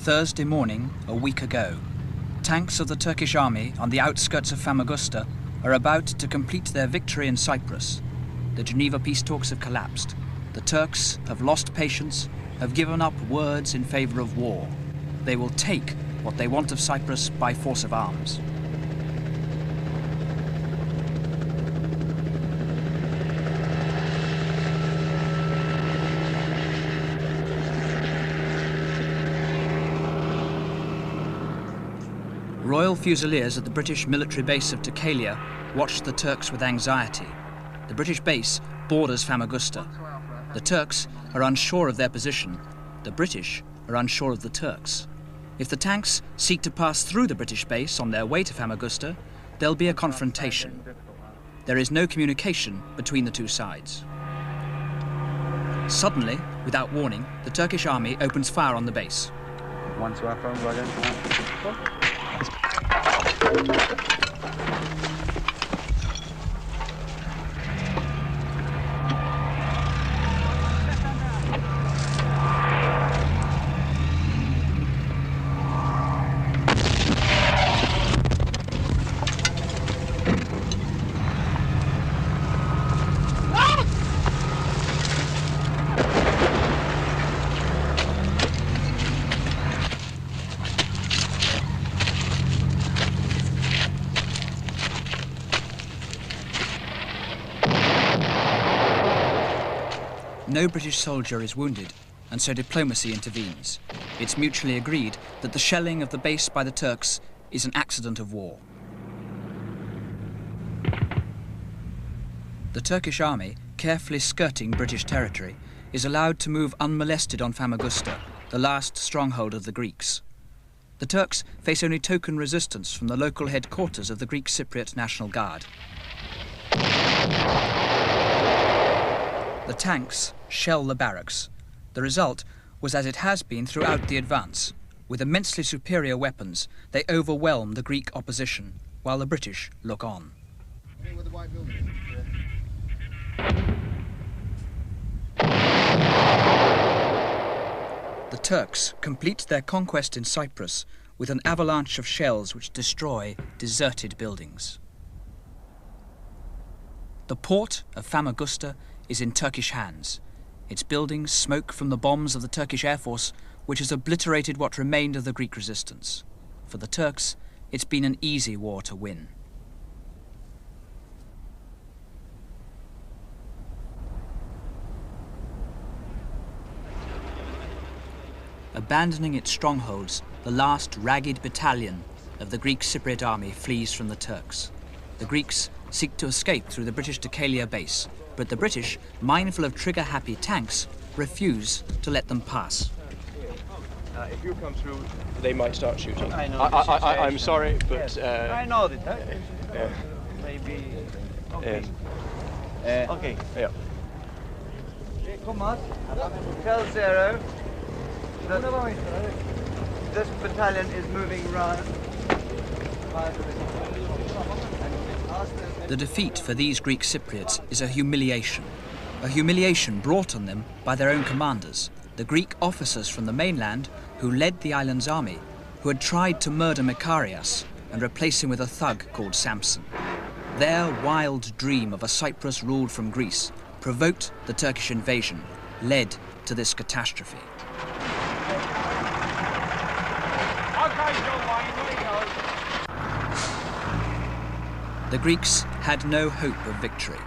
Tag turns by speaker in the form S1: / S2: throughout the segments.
S1: Thursday morning, a week ago, tanks of the Turkish army on the outskirts of Famagusta are about to complete their victory in Cyprus. The Geneva peace talks have collapsed. The Turks have lost patience, have given up words in favour of war. They will take what they want of Cyprus by force of arms. Royal Fusiliers at the British military base of Takalia watched the Turks with anxiety. The British base borders Famagusta. The Turks are unsure of their position. The British are unsure of the Turks. If the tanks seek to pass through the British base on their way to Famagusta, there'll be a confrontation. There is no communication between the two sides. Suddenly, without warning, the Turkish army opens fire on the base. No British soldier is wounded, and so diplomacy intervenes. It's mutually agreed that the shelling of the base by the Turks is an accident of war. The Turkish army, carefully skirting British territory, is allowed to move unmolested on Famagusta, the last stronghold of the Greeks. The Turks face only token resistance from the local headquarters of the Greek Cypriot National Guard. The tanks shell the barracks. The result was as it has been throughout the advance. With immensely superior weapons, they overwhelm the Greek opposition, while the British look on. The Turks complete their conquest in Cyprus with an avalanche of shells which destroy deserted buildings. The port of Famagusta is in Turkish hands. Its buildings smoke from the bombs of the Turkish Air Force, which has obliterated what remained of the Greek resistance. For the Turks, it's been an easy war to win. Abandoning its strongholds, the last ragged battalion of the Greek Cypriot army flees from the Turks. The Greeks seek to escape through the British Takalia base, but the British, mindful of trigger-happy tanks, refuse to let them pass.
S2: If you come through, they might start shooting.
S3: I know
S2: I'm sorry, but...
S3: I know that. Maybe... Okay. Okay.
S2: Yeah.
S3: Come on. Tell Zero that this battalion is moving round.
S1: The defeat for these Greek Cypriots is a humiliation brought on them by their own commanders, the Greek officers from the mainland who led the island's army, who had tried to murder Makarios and replace him with a thug called Samson. Their wild dream of a Cyprus ruled from Greece provoked the Turkish invasion, led to this catastrophe. The Greeks had no hope of victory.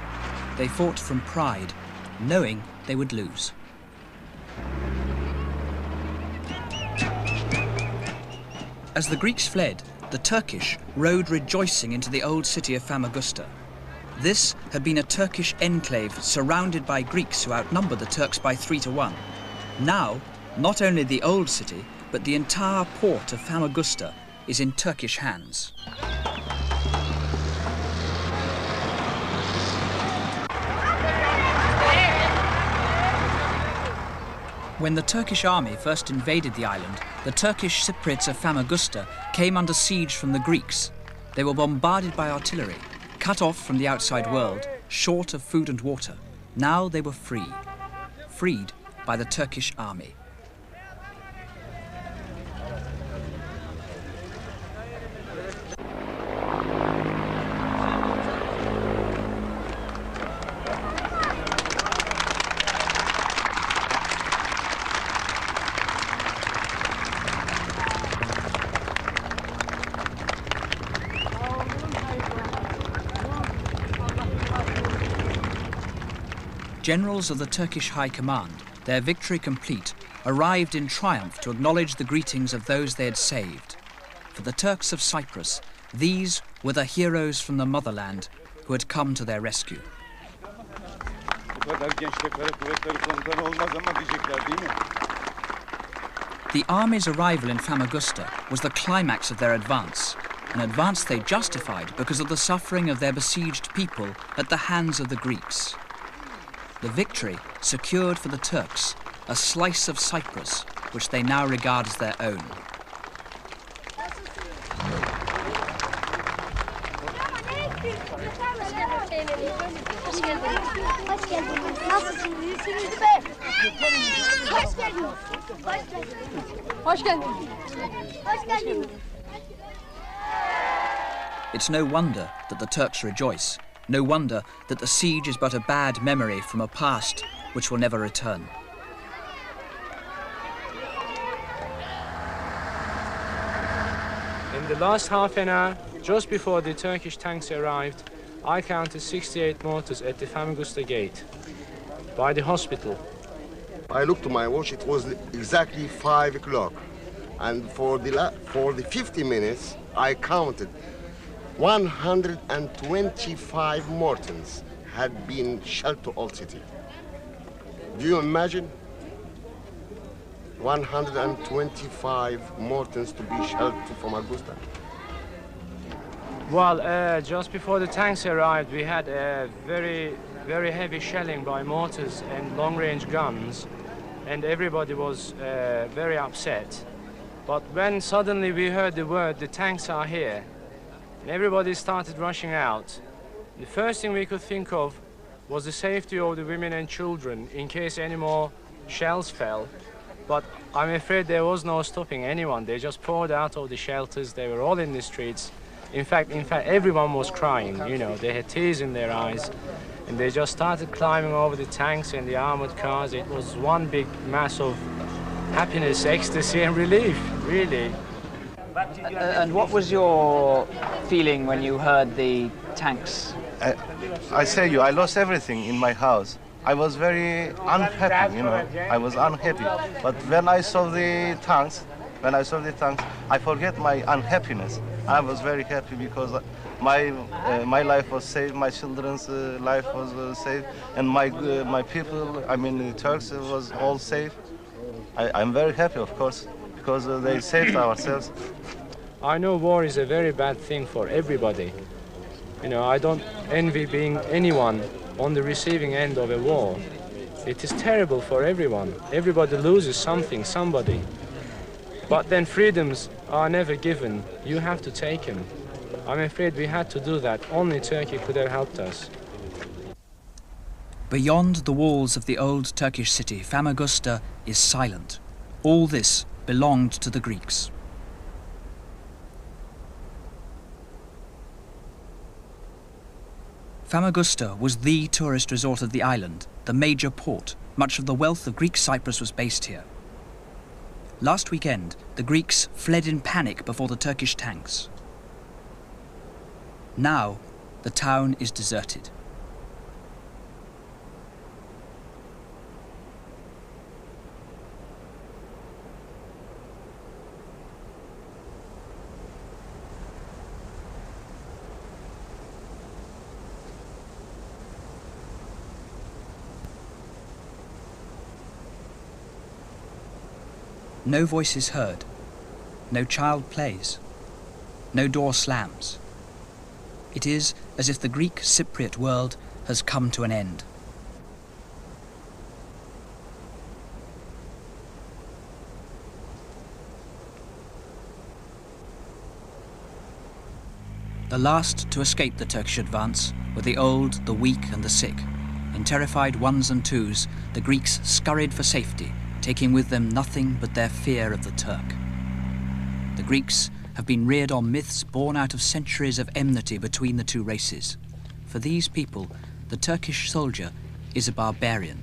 S1: They fought from pride, knowing they would lose. As the Greeks fled, the Turkish rode rejoicing into the old city of Famagusta. This had been a Turkish enclave surrounded by Greeks who outnumbered the Turks by 3 to 1. Now, not only the old city, but the entire port of Famagusta is in Turkish hands. When the Turkish army first invaded the island, the Turkish Cypriots of Famagusta came under siege from the Greeks. They were bombarded by artillery, cut off from the outside world, short of food and water. Now they were free, freed by the Turkish army. Generals of the Turkish High Command, their victory complete, arrived in triumph to acknowledge the greetings of those they had saved. For the Turks of Cyprus, these were the heroes from the motherland who had come to their rescue. The army's arrival in Famagusta was the climax of their advance, an advance they justified because of the suffering of their besieged people at the hands of the Greeks. The victory secured for the Turks a slice of Cyprus, which they now regard as their own. It's no wonder that the Turks rejoice, no wonder that the siege is but a bad memory from a past which will never return.
S4: In the last half an hour, just before the Turkish tanks arrived, I counted 68 mortars at the Famagusta gate, by the hospital.
S5: I looked to my watch, it was exactly 5 o'clock. And for the 50 minutes, I counted 125 mortars had been shelled to Old City. Do you imagine? 125 mortars to be shelled from Augusta.
S4: Well, just before the tanks arrived, we had a very heavy shelling by mortars and long-range guns, and everybody was very upset. But when suddenly we heard the word, the tanks are here, and everybody started rushing out, the first thing we could think of was the safety of the women and children in case any more shells fell. But I'm afraid there was no stopping anyone. They just poured out of the shelters. They were all in the streets. In fact, everyone was crying, you know. They had tears in their eyes, and they just started climbing over the tanks and the armored cars. It was one big mass of happiness, ecstasy, and relief, really.
S6: And what was your feeling when you heard the tanks?
S7: I say you, I lost everything in my house. I was very unhappy, you know. I was unhappy. But when I saw the tanks, I forget my unhappiness. I was very happy because my life was saved, my children's life was saved, and my people, I mean the Turks, was all safe. I'm very happy, of course, because they saved ourselves.
S4: I know war is a very bad thing for everybody. You know, I don't envy being anyone on the receiving end of a war. It is terrible for everyone. Everybody loses something, somebody. But then freedoms are never given. You have to take them. I'm afraid we had to do that. Only Turkey could have helped us.
S1: Beyond the walls of the old Turkish city, Famagusta is silent. All this belonged to the Greeks. Famagusta was the tourist resort of the island, the major port. Much of the wealth of Greek Cyprus was based here. Last weekend, the Greeks fled in panic before the Turkish tanks. Now, the town is deserted. No voice is heard, no child plays, no door slams. It is as if the Greek Cypriot world has come to an end. The last to escape the Turkish advance were the old, the weak and the sick. In terrified ones and twos, the Greeks scurried for safety, taking with them nothing but their fear of the Turk. The Greeks have been reared on myths born out of centuries of enmity between the two races. For these people, the Turkish soldier is a barbarian.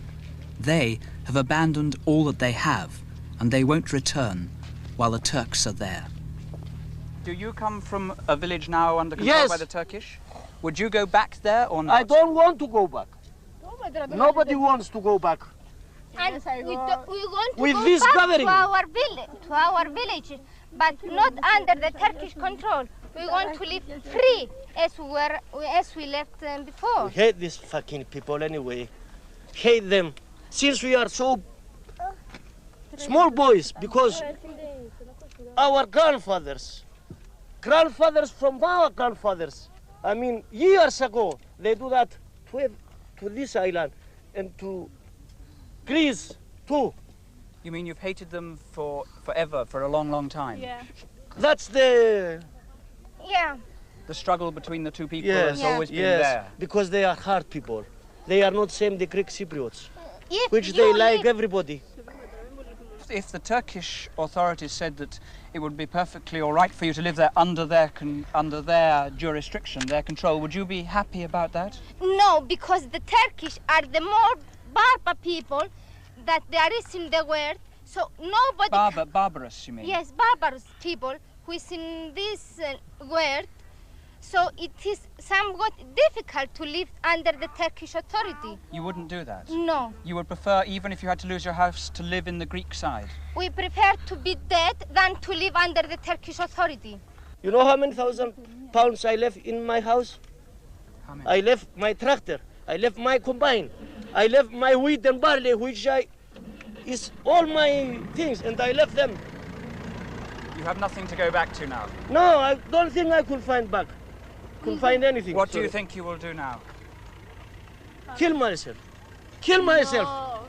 S1: They have abandoned all that they have, and they won't return while the Turks are there.
S6: Do you come from a village now under control by the Turkish? Would you go back there or not?
S8: I don't want to go back. Nobody wants to go back.
S9: And we want to
S8: With
S9: go
S8: this
S9: back
S8: gathering.
S9: to our village, but not under the Turkish control. We want to live free as we left before.
S8: We hate these fucking people anyway. Hate them. Since we are so small boys, because our grandfathers from our grandfathers, I mean, years ago, they do that to this island and to Greece too.
S1: You mean you've hated them forever, for a long, long time?
S9: Yeah.
S8: That's the...
S9: Yeah.
S1: The struggle between the two people
S8: Yes,
S1: has always been
S8: yes,
S1: there.
S8: because they are hard people. They are not same the Greek Cypriots,
S9: If
S8: which
S9: you
S8: they like
S9: live-
S8: everybody.
S1: If the Turkish authorities said that it would be perfectly all right for you to live there under their jurisdiction, their control, would you be happy about that?
S9: No, because the Turkish are the more barbar people that there is in the world. So nobody...
S1: Barbarous, you mean?
S9: Yes, barbarous people who is in this world. So it is somewhat difficult to live under the Turkish authority.
S1: You wouldn't do that?
S9: No.
S1: You would prefer, even if you had to lose your house, to live in the Greek side?
S9: We prefer to be dead than to live under the Turkish authority.
S8: You know how many £1,000 I left in my house?
S1: How many?
S8: I left my tractor, I left my combine, I left my wheat and barley, which is all my things, and I left them.
S1: You have nothing to go back to now?
S8: No, I don't think I could find back. Couldn't find anything.
S1: What do you think you will do now?
S8: Kill myself. Kill myself. No.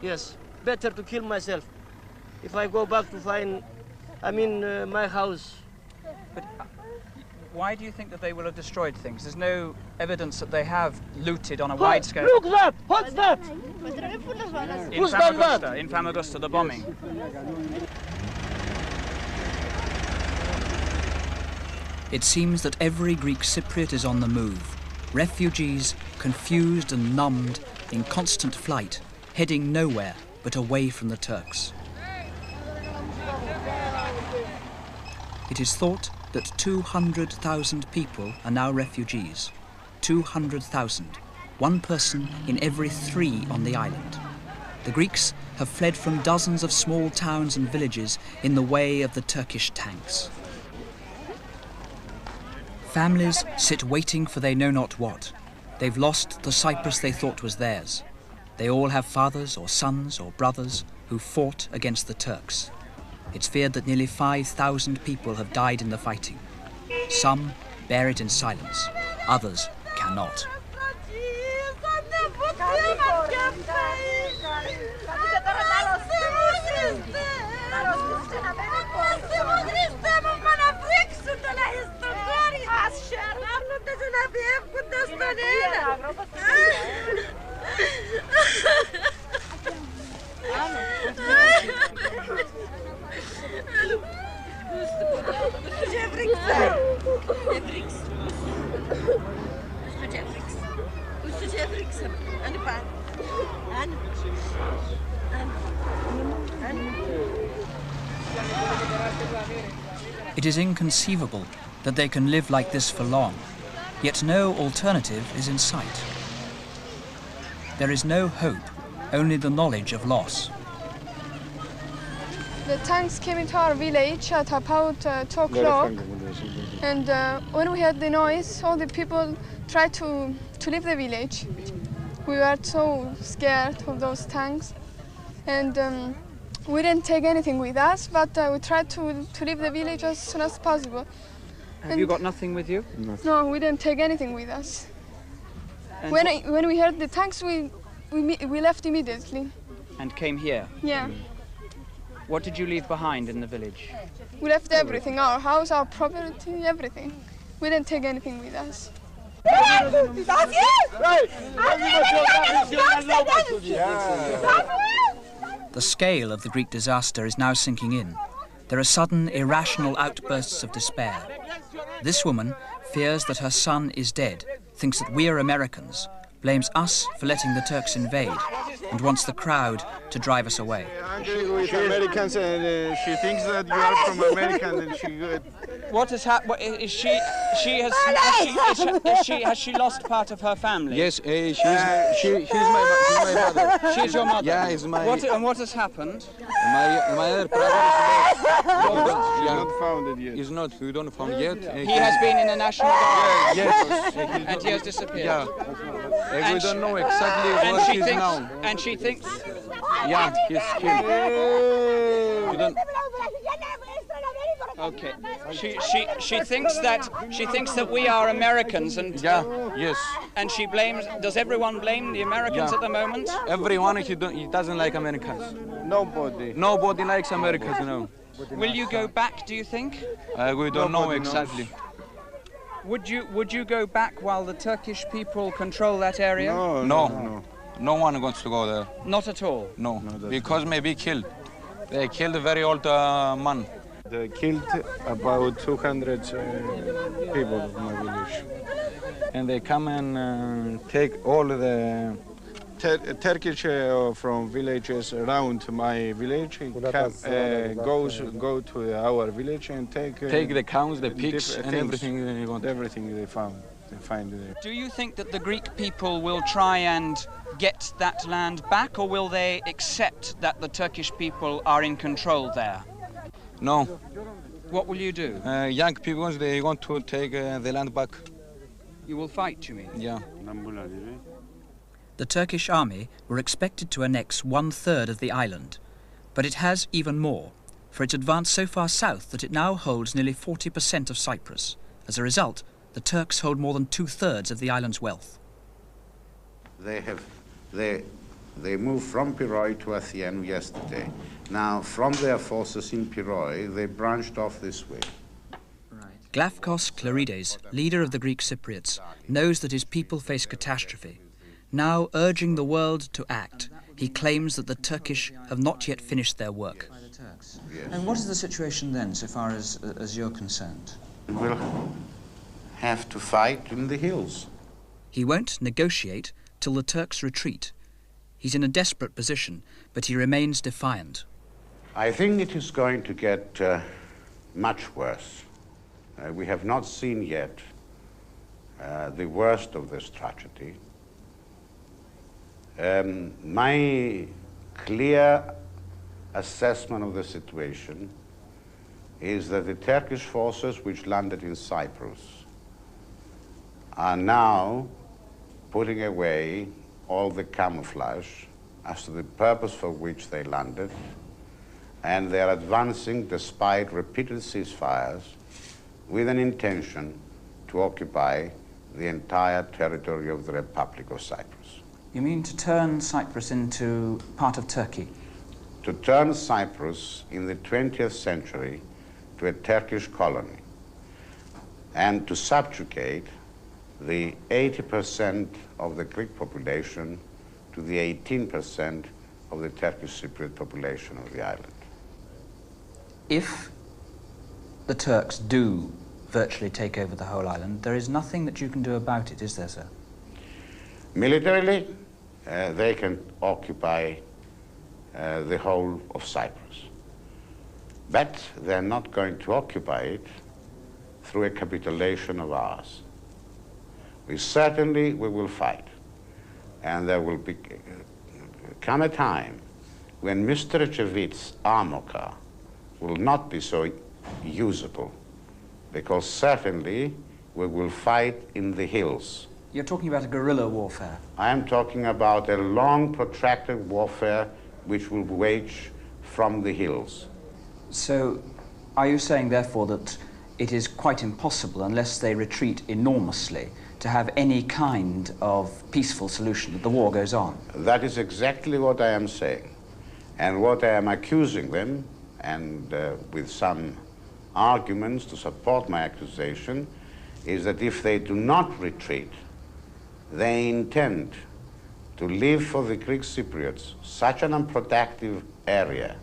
S8: Yes, better to kill myself. If I go back to find, my house.
S1: But why do you think that they will have destroyed things? There's no evidence that they have looted on a wide scale.
S8: Look that! What's that?
S1: In Famagusta, in Famagusta, the bombing. It seems that every Greek Cypriot is on the move. Refugees, confused and numbed, in constant flight, heading nowhere but away from the Turks. It is thought that 200,000 people are now refugees. 200,000. One person in every 3 on the island. The Greeks have fled from dozens of small towns and villages in the way of the Turkish tanks. Families sit waiting for they know not what. They've lost the Cyprus they thought was theirs. They all have fathers or sons or brothers who fought against the Turks. It's feared that nearly 5,000 people have died in the fighting. Some bear it in silence, others cannot. It is inconceivable that they can live like this for long, yet no alternative is in sight. There is no hope, only the knowledge of loss.
S10: The tanks came into our village at about 2 o'clock, and when we heard the noise, all the people tried to leave the village. We were so scared of those tanks, and we didn't take anything with us, but we tried to leave the village as soon as possible.
S1: Have you got nothing with you?
S10: No, we didn't take anything with us. When we heard the tanks, we left immediately.
S1: And came here?
S10: Yeah.
S1: What did you leave behind in the village?
S10: We left everything, our house, our property, everything. We didn't take anything with us.
S1: The scale of the Greek disaster is now sinking in. There are sudden, irrational outbursts of despair. This woman fears that her son is dead, thinks that we're Americans, blames us for letting the Turks invade, and wants the crowd to drive us away.
S11: Angry with Americans, and she thinks that you are from America, and she What has happened? Is she? Has she lost part of her family?
S12: Yes, she's my mother.
S11: She's your mother.
S12: Yeah, is my.
S11: What has happened?
S12: My other brother is
S13: not found it yet.
S12: He's not. We don't found yet.
S11: He has been in the National Guard.
S12: Yes.
S11: And he has disappeared.
S12: Yeah. We don't know exactly where he is now.
S11: And she thinks.
S12: Yeah, he's killed. We don't.
S11: Okay. She thinks that we are Americans and.
S12: Yeah. Yes.
S11: And she blames. Does everyone blame the Americans at the moment?
S12: Everyone. He doesn't like Americans.
S13: Nobody.
S12: Nobody likes Americans. No.
S11: Will you go back? Do you think?
S12: We don't know exactly.
S11: Would you go back while the Turkish people control that area?
S12: No. No one wants to go there.
S11: Not at all?
S12: No, because maybe killed. They killed a very old man.
S13: They killed about 200 people of my village.
S12: And they come and take all the...
S13: Turkish from villages around my village go to our village and take
S12: the cows, the pigs, and everything they want.
S13: Everything they find there.
S11: Do you think that the Greek people will try and get that land back, or will they accept that the Turkish people are in control there?
S12: No.
S11: What will you do?
S12: Young people, they want to take the land back.
S11: You will fight, you mean?
S12: Yeah.
S1: The Turkish army were expected to annex 1/3 of the island, but it has even more, for it's advanced so far south that it now holds nearly 40% of Cyprus. As a result, the Turks hold more than 2/3 of the island's wealth.
S14: They moved from Piroi to Athienu yesterday. Now, from their forces in Piroi, they branched off this way.
S1: Glafkos Clerides, leader of the Greek Cypriots, knows that his people face catastrophe. Now urging the world to act, he claims that the Turkish have not yet finished their work.
S14: Yes.
S6: And what is the situation then, so far as you're concerned?
S14: We'll have to fight in the hills.
S1: He won't negotiate till the Turks retreat. He's in a desperate position, but he remains defiant.
S14: I think it is going to get much worse. We have not seen yet the worst of this tragedy. My clear assessment of the situation is that the Turkish forces which landed in Cyprus are now putting away all the camouflage as to the purpose for which they landed, and they are advancing despite repeated ceasefires with an intention to occupy the entire territory of the Republic of Cyprus.
S6: You mean to turn Cyprus into part of Turkey?
S14: To turn Cyprus in the 20th century to a Turkish colony and to subjugate the 80% of the Greek population to the 18% of the Turkish Cypriot population of the island.
S6: If the Turks do virtually take over the whole island, there is nothing that you can do about it, is there, sir?
S14: Militarily, they can occupy the whole of Cyprus. But they're not going to occupy it through a capitulation of ours. We will fight. And there will come a time when Mr. Echevit's armor car will not be so usable, because certainly we will fight in the hills.
S6: You're talking about a guerrilla warfare?
S14: I am talking about a long, protracted warfare which will wage from the hills.
S6: So, are you saying, therefore, that it is quite impossible, unless they retreat enormously, to have any kind of peaceful solution, that the war goes on?
S14: That is exactly what I am saying. And what I am accusing them, and with some arguments to support my accusation, is that if they do not retreat, they intend to leave for the Greek Cypriots such an unproductive area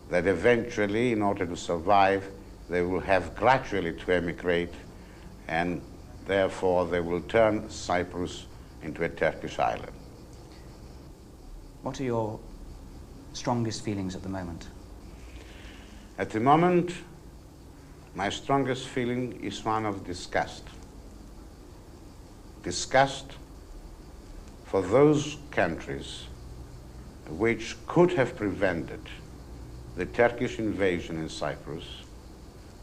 S14: that eventually, in order to survive, they will have gradually to emigrate, and therefore they will turn Cyprus into a Turkish island.
S6: What are your strongest feelings at the moment?
S14: At the moment, my strongest feeling is one of disgust. Disgust for those countries which could have prevented the Turkish invasion in Cyprus,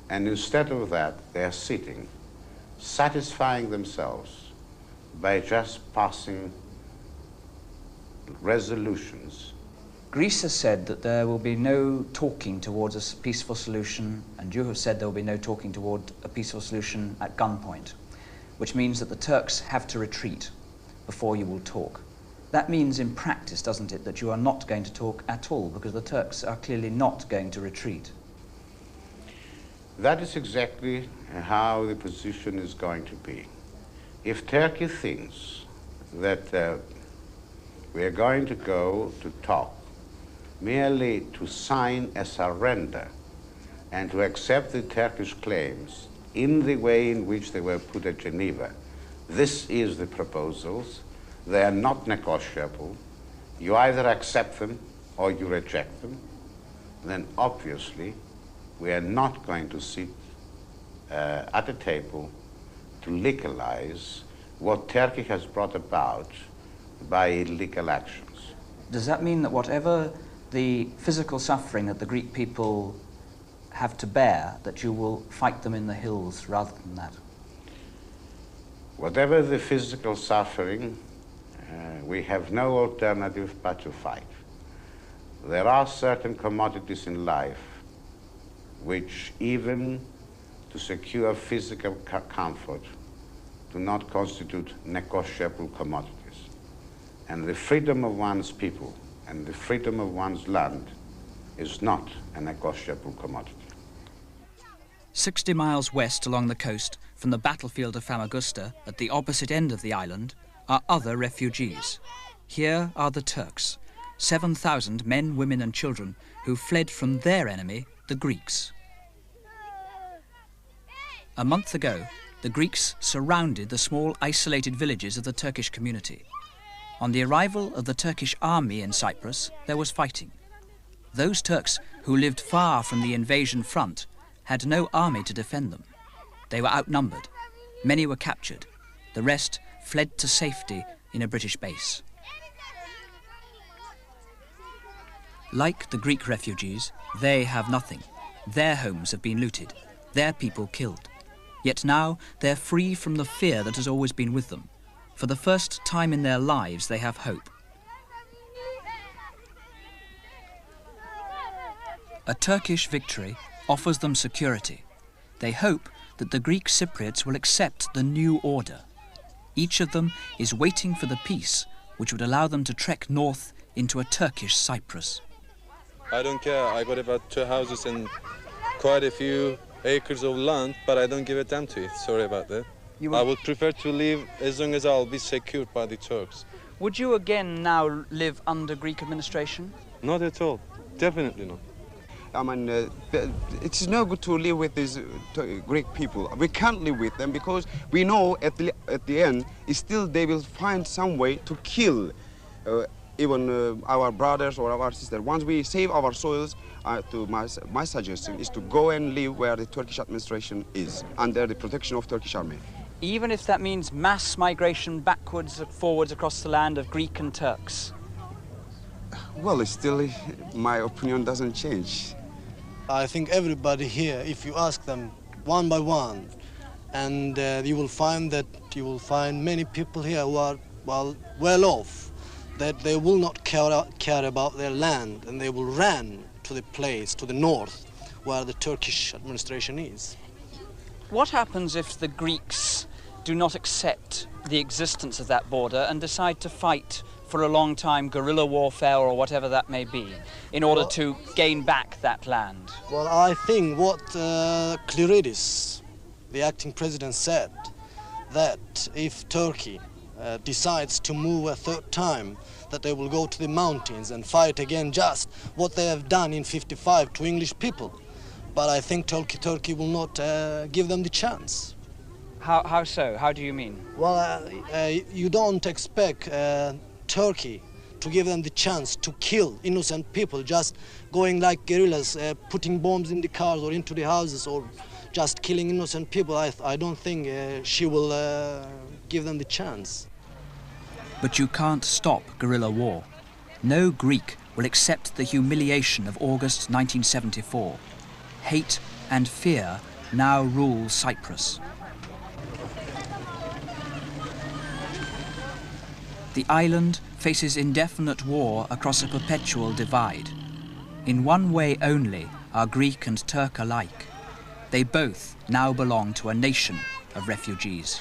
S14: and instead of that, they are sitting, satisfying themselves by just passing resolutions.
S6: Greece has said that there will be no talking towards a peaceful solution, and you have said there will be no talking toward a peaceful solution at gunpoint, which means that the Turks have to retreat before you will talk. That means in practice, doesn't it, that you are not going to talk at all, because the Turks are clearly not going to retreat?
S14: That is exactly how the position is going to be. If Turkey thinks that we are going to go to talk merely to sign a surrender and to accept the Turkish claims in the way in which they were put at Geneva, this is the proposals. They are not negotiable. You either accept them or you reject them. Then obviously we are not going to sit at a table to legalize what Turkey has brought about by illegal actions.
S6: Does that mean that whatever the physical suffering that the Greek people have to bear, that you will fight them in the hills rather than that?
S14: Whatever the physical suffering, we have no alternative but to fight. There are certain commodities in life which, even to secure physical comfort, do not constitute negotiable commodities. And the freedom of one's people and the freedom of one's land is not a negotiable commodity.
S1: 60 miles west along the coast from the battlefield of Famagusta, at the opposite end of the island, are other refugees. Here are the Turks, 7,000 men, women and children who fled from their enemy, the Greeks. A month ago, the Greeks surrounded the small isolated villages of the Turkish community. On the arrival of the Turkish army in Cyprus, there was fighting. Those Turks who lived far from the invasion front had no army to defend them. They were outnumbered. Many were captured. The rest fled to safety in a British base. Like the Greek refugees, they have nothing. Their homes have been looted, their people killed. Yet now they're free from the fear that has always been with them. For the first time in their lives, they have hope. A Turkish victory offers them security. They hope that the Greek Cypriots will accept the new order. Each of them is waiting for the peace which would allow them to trek north into a Turkish Cyprus.
S15: I don't care. I got about 2 houses and quite a few acres of land, but I don't give a damn to it. Sorry about that. I would prefer to live as long as I'll be secured by the Turks.
S11: Would you again now live under Greek administration?
S15: Not at all. Definitely not.
S16: I mean, it's no good to live with these Greek people. We can't live with them because we know at the end, still they will find some way to kill even our brothers or our sisters. Once we save our soils, my suggestion is to go and live where the Turkish administration is, under the protection of Turkish army.
S11: Even if that means mass migration backwards and forwards across the land of Greek and Turks?
S16: Well, still, my opinion doesn't change.
S17: I think everybody here, if you ask them one by one, and you will find many people here who are well off, that they will not care about their land, and they will run to the place to the north where the Turkish administration is.
S11: What happens if the Greeks do not accept the existence of that border and decide to fight for a long time, guerrilla warfare or whatever that may be, in order to gain back that land?
S17: Well, I think what Clearidis, the acting president, said, that if Turkey decides to move a third time, that they will go to the mountains and fight again just what they have done in '55 to English people. But I think Turkey will not give them the chance.
S11: How so? How do you mean?
S17: Well, you don't expect Turkey to give them the chance to kill innocent people, just going like guerrillas, putting bombs in the cars or into the houses, or just killing innocent people, I don't think she will give them the chance.
S1: But you can't stop guerrilla war. No Greek will accept the humiliation of August 1974. Hate and fear now rule Cyprus. The island faces indefinite war across a perpetual divide. In one way only are Greek and Turk alike. They both now belong to a nation of refugees.